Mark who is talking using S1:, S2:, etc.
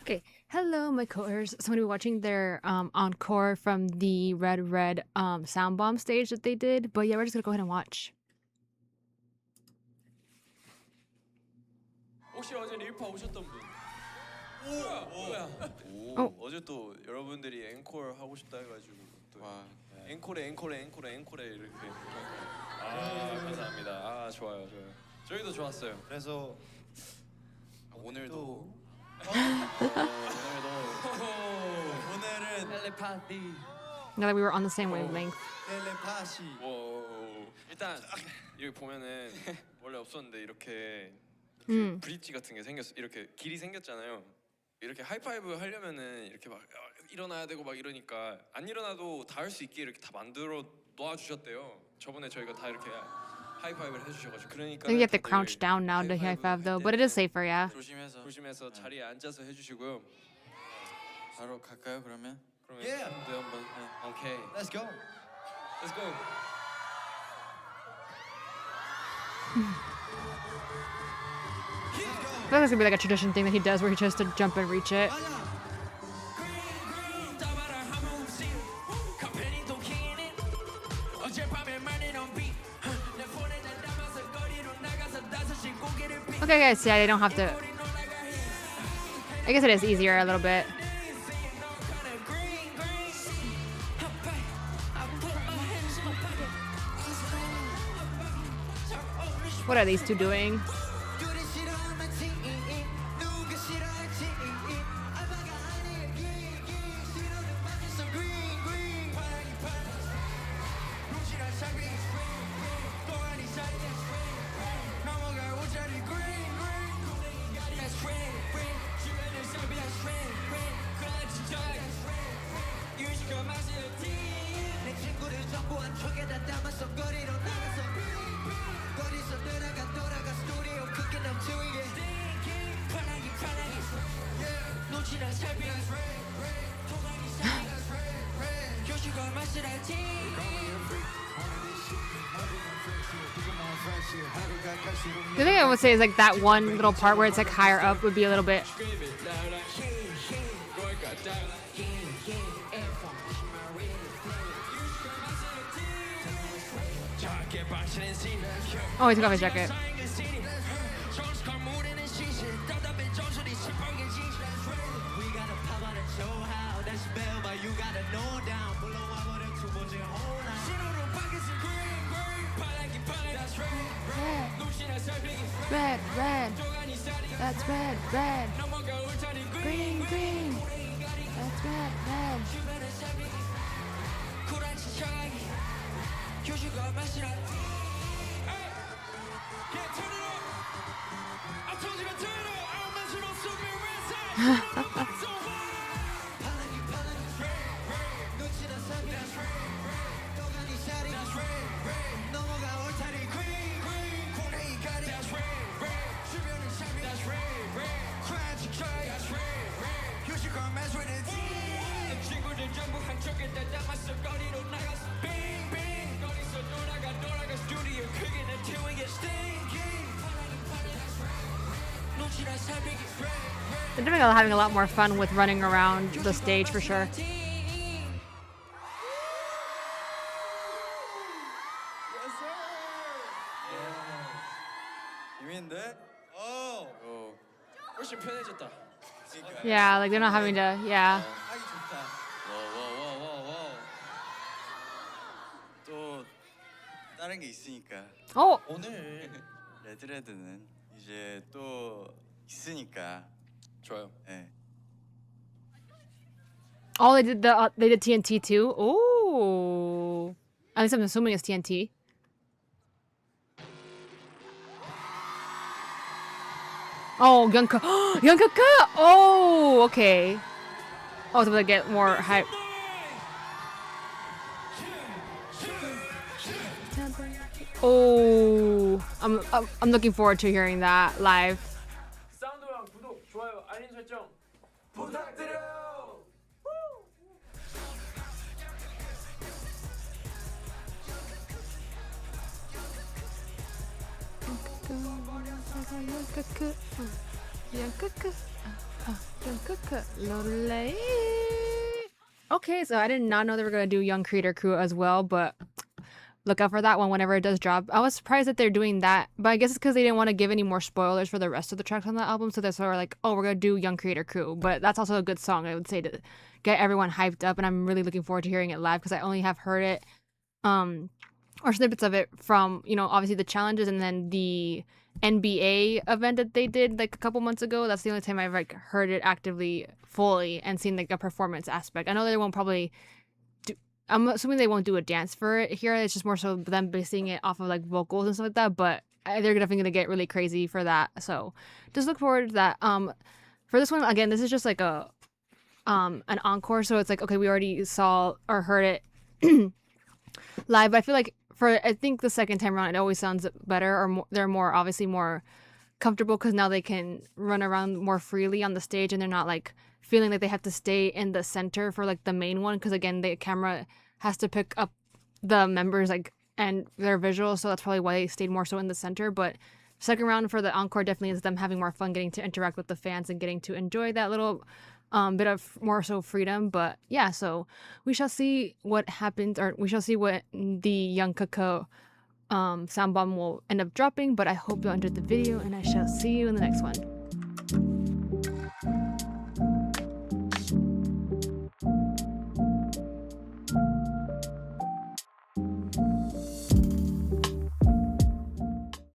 S1: Okay, hello, my coers. So I'm gonna be watching their encore from the Red sound bomb stage that they did. But yeah, we're just gonna go ahead and watch.
S2: 혹시 어제 릴파 오셨던 분? 뭐야? 어제 또 여러분들이 앵콜 하고 싶다 해가지고 또 앵콜에 이렇게. 감사합니다. 좋아요. 저희도 좋았어요. 그래서 오늘도 오늘은 텔레파티.
S1: Now that we were on the same wavelength.
S2: 텔레파시. 일단 여기 보면은 원래 없었는데 이렇게 브릿지 같은 게 생겼어. 이렇게 길이 생겼잖아요. 이렇게 하이파이브 하려면은 이렇게 막 일어나야 되고 막 이러니까 안 일어나도 다 할 수 있게 이렇게 다 만들어 놓아 주셨대요. 저번에 저희가 다 이렇게 하이파이브를 해주셔가지고 그러니까.
S1: I think you have to crouch down now to high five though, but it is safer, yeah.
S2: 조심해서 자리에 앉아서 해주시고요. 바로 갈까요 그러면? 그러면 한번. 오케이. Let's go.
S1: I feel like it's gonna be like a tradition thing that he does where he tries to jump and reach it. Okay guys, yeah, they don't have to. I guess it is easier a little bit. What are these two doing? The thing I would say is like that one little part where it's like higher up would be a little bit. Oh, he took off his jacket. Red. That's red. Green. That's red. They're definitely having a lot more fun with running around the stage for sure.
S2: 훨씬 편해졌다.
S1: Yeah, like they're not having to, yeah.
S3: 또 다른 게 있으니까.
S1: Oh!
S3: 오늘 레드레드는 이제 또 있으니까.
S2: 좋아요.
S3: 네.
S1: Oh, they did TNT too? Oh. At least I'm assuming it's TNT. Oh, Yunka. Oh, okay. Oh, so they get more hype. Oh, I'm looking forward to hearing that live.
S2: 사운드랑 구독, 좋아요, 알림 설정 부탁드려요.
S1: Okay, so I did not know they were gonna do Young Creator Crew as well, but look out for that one whenever it does drop. I was surprised that they're doing that, but I guess it's because they didn't want to give any more spoilers for the rest of the tracks on the album, so they're sort of like, oh, we're gonna do Young Creator Crew. But that's also a good song, I would say, to get everyone hyped up, and I'm really looking forward to hearing it live because I only have heard it, or snippets of it from, you know, obviously the challenges and then the NBA event that they did like a couple months ago. That's the only time I've like heard it actively fully and seen like a performance aspect. I know they won't probably do, I'm assuming they won't do a dance for it here. It's just more so them basing it off of like vocals and stuff like that, but they're definitely gonna get really crazy for that. So just look forward to that. For this one, again, this is just like a an encore, so it's like, okay, we already saw or heard it live, but I feel like I think the second time around it always sounds better, or they're more obviously more comfortable because now they can run around more freely on the stage and they're not like feeling like they have to stay in the center for like the main one, because again the camera has to pick up the members like and their visuals, so that's probably why they stayed more so in the center. But second round for the encore definitely is them having more fun, getting to interact with the fans and getting to enjoy that little bit of more so freedom. But yeah, so we shall see what happens, or we shall see what the Young Kakao sound bomb will end up dropping. But I hope you enjoyed the video, and I shall see you in the next one.